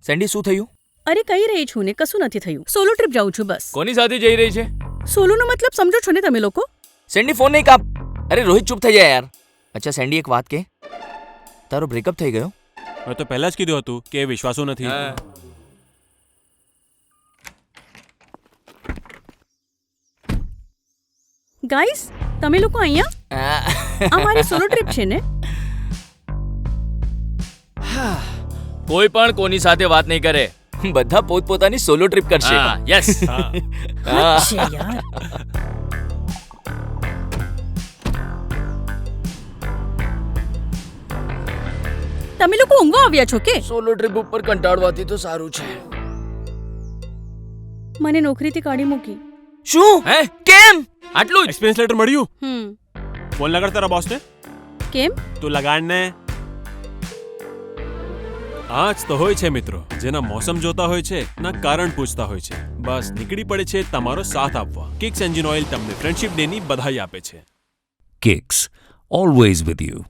Sandy શું થયું? અરે કહી રહી છું ને, કશું નથી થયું. સોલો ટ્રીપ જાઉં છું બસ. કોની સાથે જઈ રહી છે? સોલોનો મતલબ સમજો છો ને તમે લોકો? સેન્ડી ફોન નહીં કાપ. અરે રોહિત ચૂપ થઈ જાય યાર. અચ્છા સેન્ડી એક વાત કે, તારો બ્રેકઅપ થઈ ગયો? મેં તો પહેલા જ કીધું હતું કે એ વિશ્વાસુ નથી. ગાઈસ, તમે લોકો અહીંયા? આ મારી સોલો ટ્રીપ છે ને? કોઈ પણ કોની સાથે વાત નહીં કરે. બધા પોતપોતાની સોલો ટ્રીપ કરશે. યસ. અચ્છા યાર. તમે લોકો ઊંઘવા આવ્યા છો કે? સોલો ટ્રીપ ઉપર કંટાળવાથી તો સારું છે. મને નોકરીથી કાઢી મૂકી. શું? હે? કેમ? આટલું જ? એક્સપિરિયન્સ લેટર મળ્યું? ફોન લગાડ તારા બોસને. કેમ? તું લગાડ ને. આ જ તો હોય છે મિત્રો, જેના મોસમ જોતા હોય છે ના કારણ પૂછતા હોય છે. બસ નીકળી પડે છે તમારો સાથ આપવા. કિક્સ એન્જિન ઓઇલ તમને ફ્રેન્ડશિપ ડે ની બધાઈ આપે છે. Kicks, always with you.